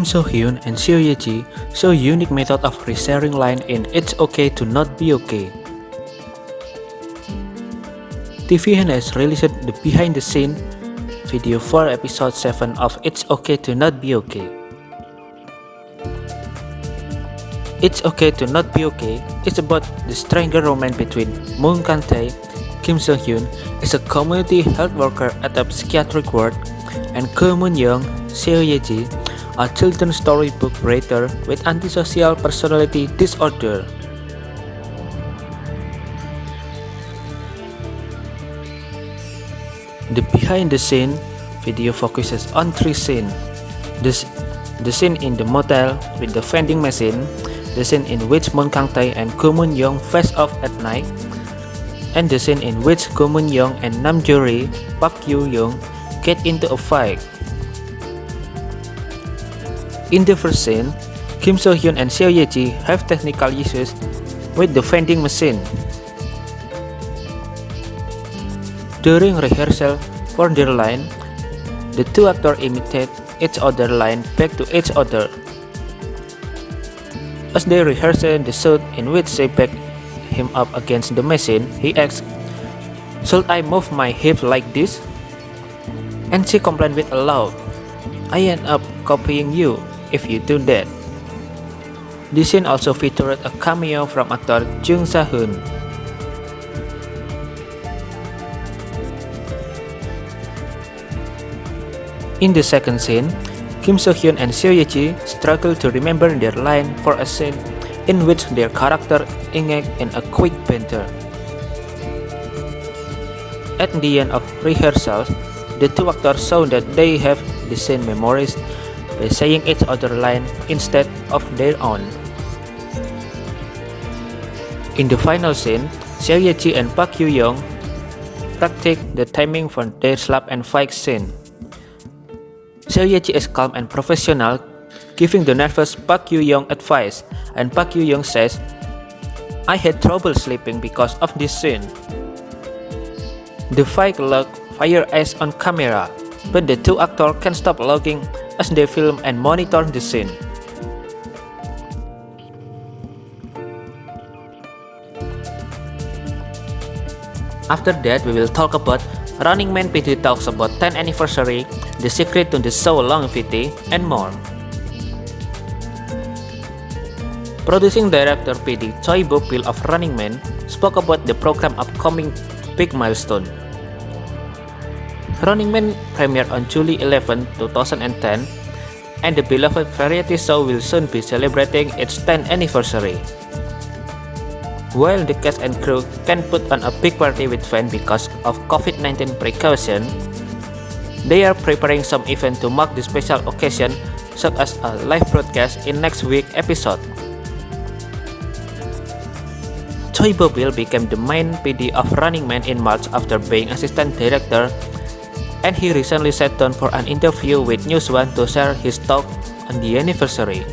Seo Hyun and Seo Ye Ji show unique method of resharing line in It's Okay to Not Be Okay. TVN has released the behind-the-scene video for episode 7 of It's Okay to Not Be Okay. It's Okay to Not Be Okay is about the stranger romance between Moon Kang Tae, Seo Hyun is a community health worker at a psychiatric ward, and Gyu Young, Seo Ye Ji, a children's storybook writer with antisocial personality disorder. The behind-the-scene video focuses on 3 scenes. The scene in the motel with the vending machine, the scene in which Moon Kang Tae and Gyu Young face off at night, and the scene in which Gyu Young and Namjoon Gyu Young get into a fight. In the first scene, Seo Hyun and Seo Ye Ji have technical issues with the vending machine. During rehearsal for their line, the 2 actors imitate each other's line back to each other. As they rehearse the shot in which they back him up against the machine, he asks, "Should I move my hips like this?" And she complained with a loud, "I end up copying you if you do that." This scene also featured a cameo from actor Gyu Young. In the second scene, Seo Hyun and Seo Ye Ji struggle to remember their line for a scene in which their character engage in a quick banter. At the end of rehearsals, the 2 actors show that they have the same memories by saying each other's line instead of their own. In the final scene, Seo Ye Ji and Gyu Young practice the timing for their slap and fight scene. Seo Ye Ji is calm and professional, giving the nervous Gyu Young advice, and Gyu Young says, "I had trouble sleeping because of this scene." The fight look fire eyes on camera, but the 2 actors can't stop looking as they film and monitor the scene. After that, we will talk about Running Man PD talks about 10th anniversary, the secret to the show longevity, and more. Producing director PD Choi Bo-pil of Running Man spoke about the program upcoming big milestone. Running Man premiered on July 11, 2010, and the beloved variety show will soon be celebrating its 10th anniversary. While the cast and crew can put on a big party with fans because of COVID-19 precaution, they are preparing some event to mark the special occasion, such as a live broadcast in next week's episode. Choi Bo-pil became the main PD of Running Man in March after being assistant director, and he recently sat down for an interview with News One to share his thoughts on the anniversary.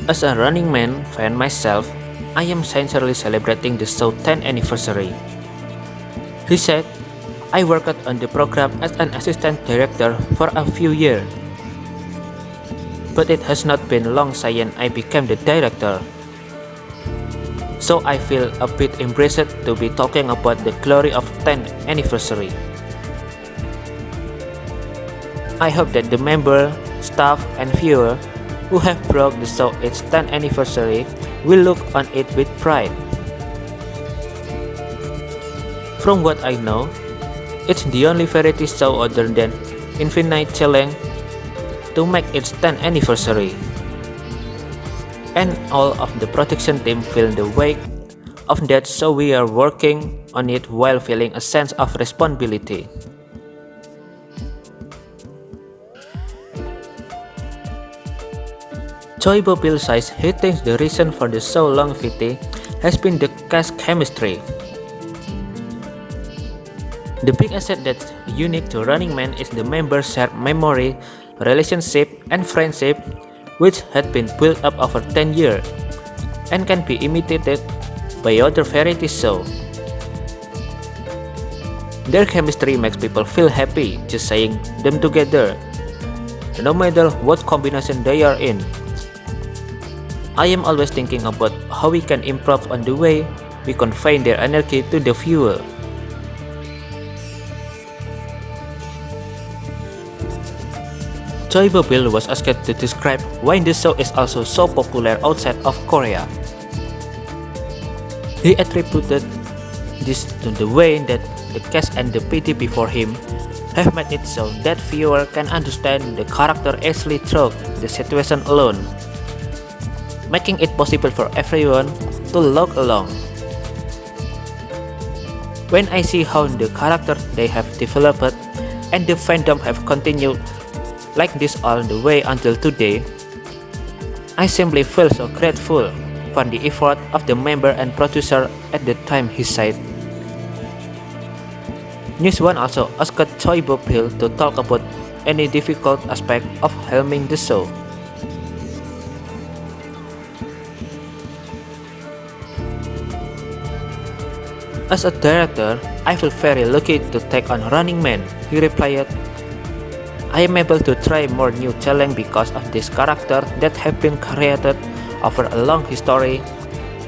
As a Running Man fan myself, I am sincerely celebrating the show's 10th anniversary. He said, "I worked on the program as an assistant director for a few years, but it has not been long since I became the director. So I feel a bit embarrassed to be talking about the glory of 10th anniversary. I hope that the member, staff, and viewer who have brought the show its 10th anniversary will look on it with pride. From what I know, it's the only variety show other than Infinite Challenge to make its 10th anniversary. And all of the production team feel the weight of that, so we are working on it while feeling a sense of responsibility." Choi Bo-pil says he thinks the reason for the show longevity has been the cast chemistry. The big asset that's unique to Running Man is the members' shared memory, relationship, and friendship, which had been built up over 10 years and can be imitated by other variety shows. Their chemistry makes people feel happy just saying them together, no matter what combination they are in. I am always thinking about how we can improve on the way we convey their energy to the viewer. Choi Bo-bil was asked to describe why the show is also so popular outside of Korea. He attributed this to the way that the cast and the PD before him have made it so that viewer can understand the character easily through the situation alone, making it possible for everyone to log along. When I see how the characters they have developed and the fandom have continued like this all the way until today, I simply feel so grateful for the effort of the member and producer at the time, he said. Newsone also asked Choi Bo-bil to talk about any difficult aspect of helming the show. As a director, I feel very lucky to take on Running Man, he replied. I am able to try more new challenge because of this character that have been created over a long history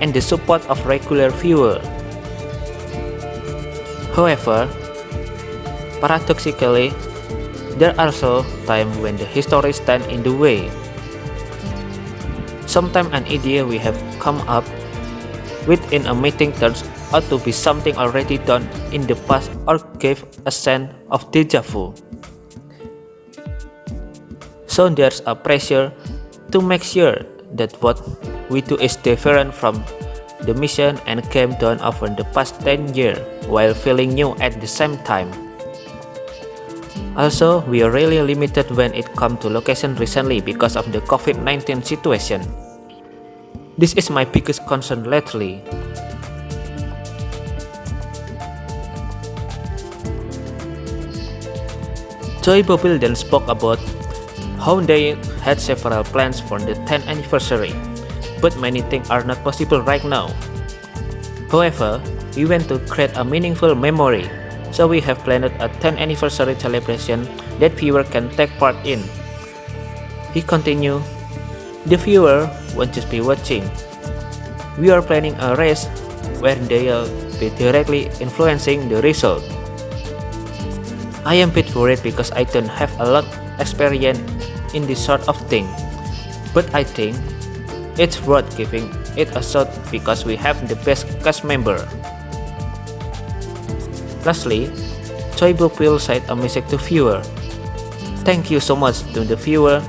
and the support of regular viewers. However, paradoxically, there are also times when the history stands in the way. Sometimes an idea we have come up with in a meeting turns out to be something already done in the past or gave a sense of deja vu. So there's a pressure to make sure that what we do is different from the mission and came down over the past 10 years while feeling new at the same time. Also, we are really limited when it comes to location recently because of the COVID-19 situation. This is my biggest concern lately. Choi Bo-bil then spoke about how they had several plans for the 10th anniversary, but many things are not possible right now. However, we want to create a meaningful memory, so we have planned a 10th anniversary celebration that viewers can take part in. He continued, the viewer won't just be watching. We are planning a race where they'll be directly influencing the result. I am a bit worried because I don't have a lot experience in this sort of thing, but I think it's worth giving it a shot because we have the best cast member. Lastly, Choi Bo-bil said a message to viewer. Thank you so much to the viewer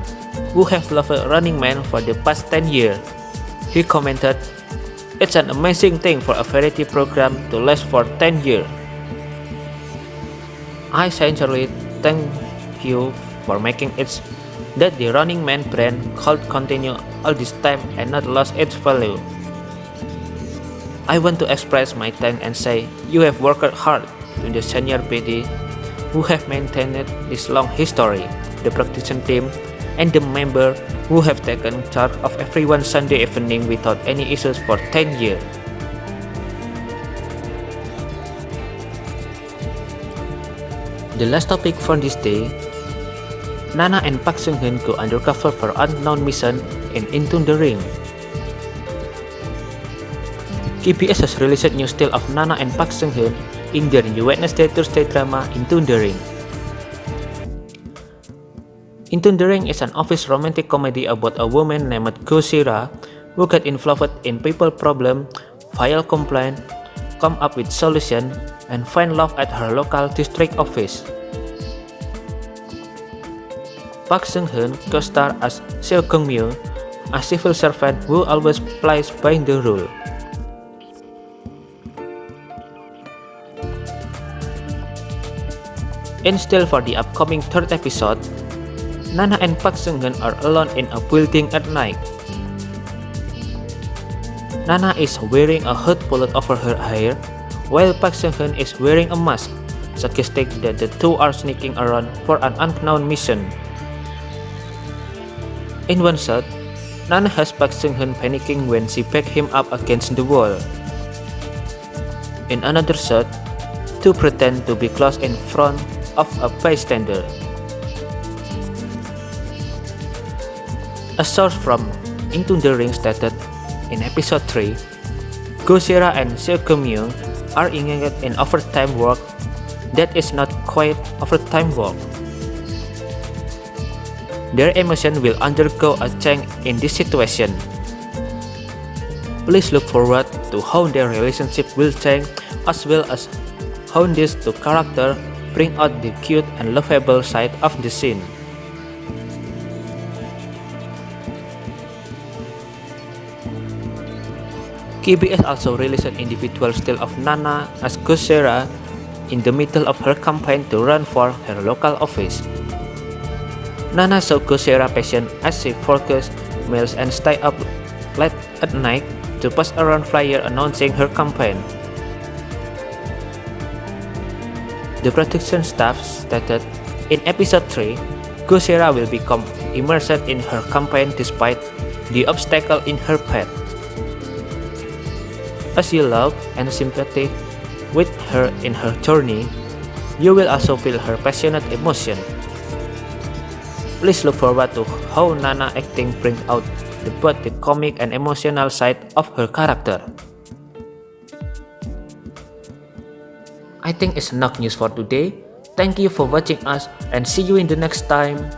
who have loved Running Man for the past 10 years. He commented, it's an amazing thing for a variety program to last for 10 years. I sincerely thank you for making it that the Running Man brand could continue all this time and not lost its value. I want to express my thanks and say you have worked hard to the senior PD who have maintained this long history, the production team, and the member who have taken charge of every Sunday evening without any issues for 10 years. The last topic for this day, Nana and Park Seung-hyun go undercover for unknown mission in Into the Ring. KBS has released a new still of Nana and Park Seung-hyun in their new Wednesday-Thursday drama Into the Ring. Into the Ring is an office romantic comedy about a woman named Go Sira who get involved in people problem, file complaint, come up with solution, and find love at her local district office. Park Seung-hyun co-star as Seo Geum-myo, a civil servant who always plays by the rule. In still for the upcoming third episode, Nana and Park Seung-hyun are alone in a building at night. Nana is wearing a hood pulled over her hair, while Park Seung-hyun is wearing a mask, suggesting that the two are sneaking around for an unknown mission. In one shot, Nana has Park Seung-hyun panicking when she backs him up against the wall. In another shot, to pretend to be close in front of a bystander. A source from Into the Ring stated in episode 3, Go Sera and Seo Young are engaged in overtime work that is not quite overtime work. Their emotion will undergo a change in this situation. Please look forward to how their relationship will change, as well as how these two characters bring out the cute and lovable side of the scene. KBS also released an individual still of Nana as Go Sera in the middle of her campaign to run for her local office. Nana saw Go Sera's passion as she focused meals and stayed up late at night to pass around flyers announcing her campaign. The production staff stated in episode 3, Go Sera will become immersed in her campaign despite the obstacle in her path. As you love and sympathetic with her in her journey, you will also feel her passionate emotion. Please look forward to how Nana acting brings out both the comic and emotional side of her character. I think it's enough news for today. Thank you for watching us and see you in the next time.